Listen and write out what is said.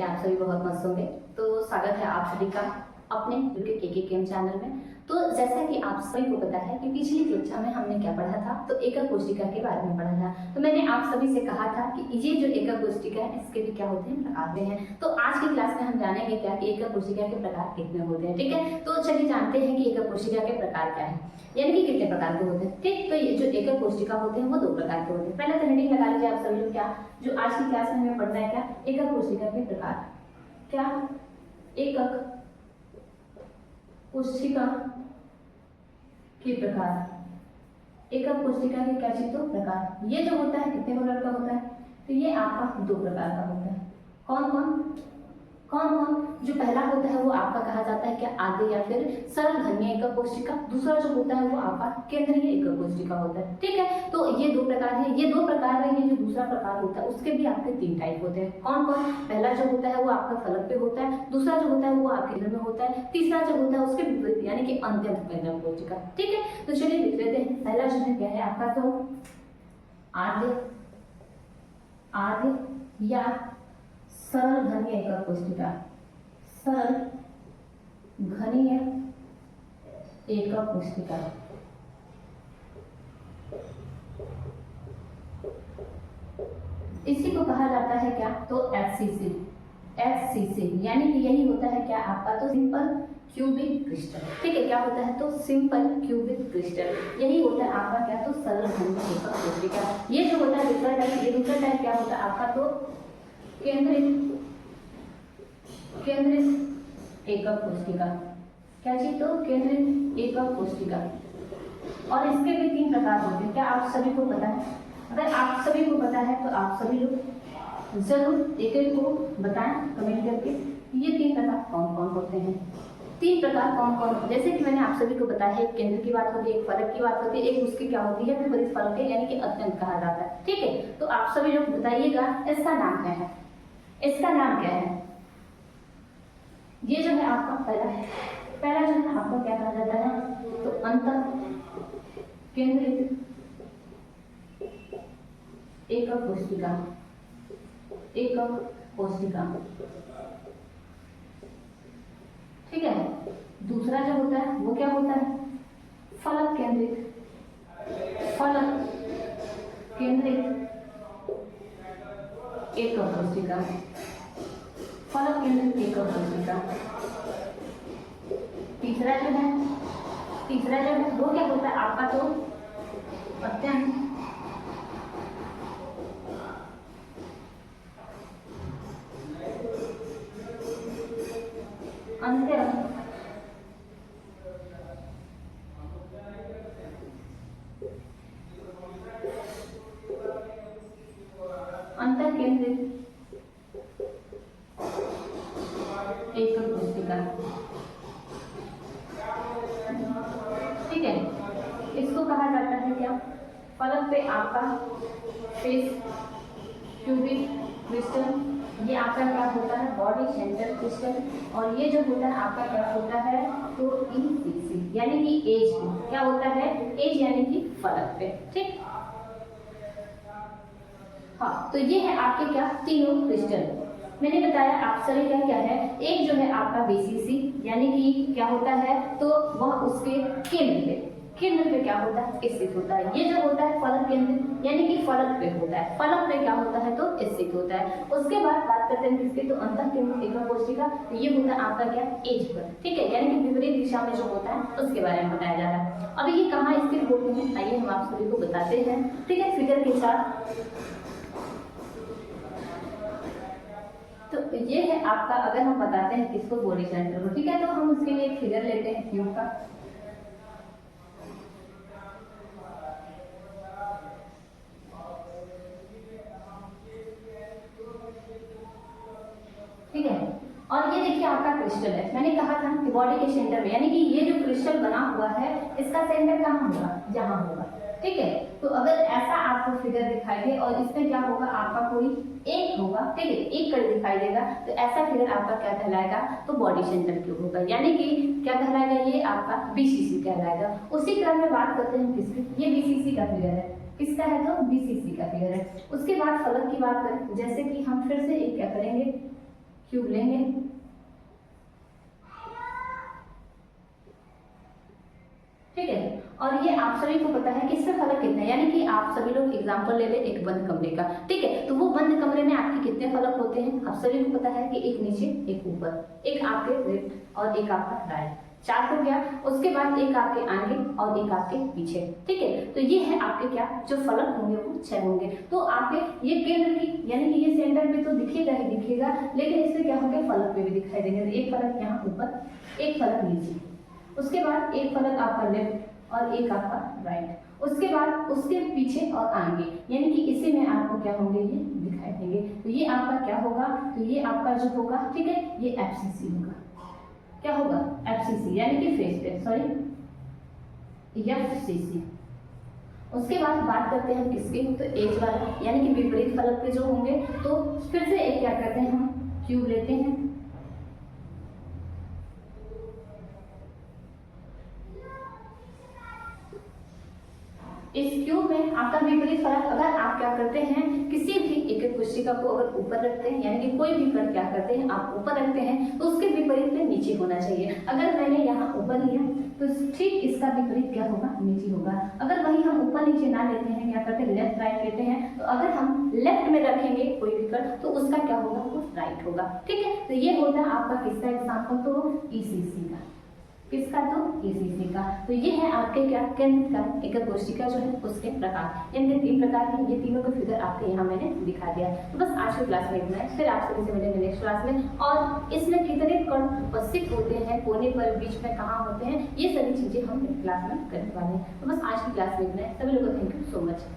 आप सभी बहुत मस्त होंगे। तो स्वागत है आप सभी का अपने के केम चैनल में। तो जैसा कि आप सभी को पता है कि पिछली कक्षा में हमने क्या पढ़ा था, तो एकक कोशिका के बारे में पढ़ा था। तो मैंने आप सभी से कहा था कि ये जो एकक कोशिका है इसके भी क्या होते हैं, प्रकार होते हैं। तो आज की क्लास में हम जानेंगे क्या कि एकक कोशिका के प्रकार कितने होते हैं। ठीक है, तो चलिए जानते हैं कि एकक कोशिका के प्रकार क्या है, यानी कि कितने प्रकार के होते हैं। ठीक, तो ये जो एकक कोशिका होते हैं वो दो प्रकार के होते हैं। पहले तो हेडिंग लगा लीजिए आप सभी लोग, क्या जो आज की क्लास में हमें पढ़ना है, क्या एकक कोशिका के प्रकार। क्या एकक कोशिका के प्रकार। एकक कोशिका के क्या चीज, तो प्रकार। ये जो होता है कितने प्रकार का होता है, तो ये आपका दो प्रकार का होता है। कौन कौन कौन कौन जो पहला होता है वो आपका कहा जाता है क्या, आद्य या फिर सरल घनीय एकक कोशिका। दूसरा जो होता है वो आपका केंद्रीय एकक कोशिका होता है। ठीक है, तो ये दो प्रकार है। ये दो प्रकार है। ये जो दूसरा प्रकार होता है उसके भी आपके तीन टाइप होते हैं। कौन कौन, पहला जो होता है वो आपका फलक पे होता है, दूसरा जो होता है वो आपके केंद्र में होता है, तीसरा जो होता है उसके विपरीत यानी कि अत्यंत केंद्र कोशिका। ठीक है, तो चलिए लिख लेते हैं। पहला जो है क्या है आपका, तो आद्य या सरल घनीय एकक कोशिका। सरल घनीय एकक कोशिका। इसी को कहा जाता है क्या, तो एफसीसी। एफसीसी यानी कि यही होता है क्या आपका, तो सिंपल क्यूबिक क्रिस्टल। ठीक है, क्या होता है, तो सिंपल क्यूबिक क्रिस्टल। यही होता है आपका क्या, तो सरल घनीय एकक कोशिका। ये जो होता है दूसरा टाइप, ये दूसरा टाइप क्या होता है आपका, तो केंद्रित एकक कोशिका। क्या चीज, तो केंद्रित एकक कोशिका। और इसके भी तीन प्रकार होते हैं। क्या आप सभी को पता है? अगर आप सभी को पता है तो आप सभी लोग जरूर एक एक को बताएं कमेंट करके, ये तीन प्रकार कौन कौन होते हैं। तीन प्रकार कौन कौन, जैसे कि मैंने आप सभी को बताया है, एक केंद्र की बात होती है, एक फलक की बात होती है, एक उसकी क्या होती है, विपरीत फलक है यानी कि अत्यंत कहा जाता है। ठीक है, तो आप सभी लोग बताइएगा इसका नाम क्या है, इसका नाम क्या है। ये जो है आपका पहला जो है आपका क्या कहा जाता है, तो अंतः केंद्रित एकक कोशिका। एकक कोशिका। ठीक है, दूसरा जो होता है वो क्या होता है, फलक केंद्रित एकक कोशिका। फलक केंद्रित एकक कोशिका। तीसरा जो है वो क्या होता है आपका, तो अत्यंत अंतर केंद्रित एकक कोशिका। ठीक है, इसको कहा जाता है क्या, फलक पे आपका फेस क्यूबिक क्रिस्टल। ये आपका क्या होता है, बॉडी सेंटर क्रिस्टल। और ये जो होता है आपका क्या होता है, तो ईसीसी यानी कि एज। क्या होता है, एज यानी कि फलक पे। ठीक, हाँ, तो ये है आपके क्या, तीनों क्रिस्टल। मैंने बताया आप सभी का क्या है, एक जो है आपका बीसीसी यानी कि क्या होता है, तो वह उसके केंद्र पे क्या होता है, स्थित होता है। ये जो होता है फलक केंद्र यानी कि फलक पे होता है, फलक पे क्या होता है, तो स्थित होता है। उसके बाद बात करते हैं किसकी, तो अंतः केंद्रित एकक कोशिका। ये होता है आपका क्या, एज पर। ठीक है, यानी कि विपरीत दिशा में जो होता है उसके बारे में बताया जा रहा है। अब ये कहाँ स्थित होते हैं, आइए हम आप सभी को बताते हैं। ठीक है, फिगर के साथ। तो ये है आपका, अगर हम बताते हैं किसको, बॉडी सेंटर को। ठीक है, तो हम उसके लिए एक फिगर लेते हैं क्यूब का। ठीक है, और ये देखिए आपका क्रिस्टल है। मैंने कहा था कि बॉडी के सेंटर में, यानी कि ये जो क्रिस्टल बना हुआ है इसका सेंटर कहाँ होगा, यहाँ होगा। ठीक है, तो अगर ऐसा आपको फिगर दिखाई दे और इसमें क्या होगा आपका, कोई एक होगा। ठीक है, एक कड़ी दिखाई देगा, तो ऐसा फिगर आपका क्या कहलाएगा, तो बॉडी सेंटर क्यूब होगा, यानी कि क्या कहलाएगा, ये आपका बीसीसी कहलाएगा। उसी क्रम में बात करते हैं किसकी, ये बीसीसी का फिगर है। किसका है, तो बीसीसी का फिगर है। उसके बाद फलक की बात करें, जैसे कि हम फिर से एक क्या करेंगे, क्यूब लेंगे, ठीक है। और ये आप सभी को पता है कि इससे फलक कितना है, यानी कि आप सभी लोग एग्जांपल ले ले एक बंद कमरे का, ठीक है। तो वो बंद कमरे में आपके कितने फलक होते हैं, आप सभी को पता है कि एक नीचे एक ऊपर, एक आपके लेफ्ट और एक आपका राइट, 4 हो गया। उसके बाद एक आपके आगे और एक आपके पीछे, ठीक है। तो ये है आपके क्या जो फलक होंगे वो 6 होंगे। तो आपके ये केंद्र की यानी कि ये सेंटर में तो दिखेगा ही दिखेगा, लेकिन इससे क्या होंगे फलक में भी दिखाई देंगे। तो एक फलक यहाँ ऊपर, एक फलक नीचे, उसके बाद एक फलक आपका लेफ्ट और एक आपका राइट, उसके बाद उसके पीछे और आगे, यानी कि इसी में आपको क्या होंगे ये दिखाई देंगे। तो ये आपका क्या होगा, तो ये आपका जो होगा, ठीक है, ये एफसीसी होगा। क्या होगा, एफसीसी यानी कि फेस पे, सॉरी एफसीसी। उसके बाद बात करते हैं हम किसकी, तो एज वाला यानी कि विपरीत फलक के जो होंगे। तो फिर से एक क्या करते हैं हम क्यूब लेते हैं, इस क्यूब में आपका विपरीत फलक अगर आप क्या करते हैं किसी भी एक कोशिका को अगर ऊपर रखते हैं, यानी कि कोई भी कण क्या करते हैं आप ऊपर रखते हैं, तो उसके विपरीत में नीचे होना चाहिए। अगर मैंने यहाँ ऊपर लिया तो ठीक इसका विपरीत क्या होगा, नीचे होगा। अगर वही हम ऊपर नीचे ना लेते हैं, क्या करते हैं लेफ्ट राइट लेते हैं, तो अगर हम लेफ्ट में रखेंगे कोई भी कण तो उसका क्या होगा, वो राइट होगा, ठीक है। तो ये होता है आपका किसका एग्जाम्पल, तो ईसीसी का, किसका, तो ईसीसी का। तो ये है आपके क्या केंद्र का एक कोशिका जो है उसके प्रकार, इनके 3 प्रकार हैं। ये तीनों का फिगर आपके यहाँ मैंने दिखा दिया। तो बस आज की क्लास में इतना है, फिर आप सभी से मिलेंगे नेक्स्ट क्लास में। और इसमें कितने कण उपस्थित होते हैं, कोने पर, बीच में कहाँ होते हैं, ये सभी चीजें हम क्लास में करने वाले हैं। तो बस आज की क्लास में इतना है। सभी लोगों को थैंक यू सो मच।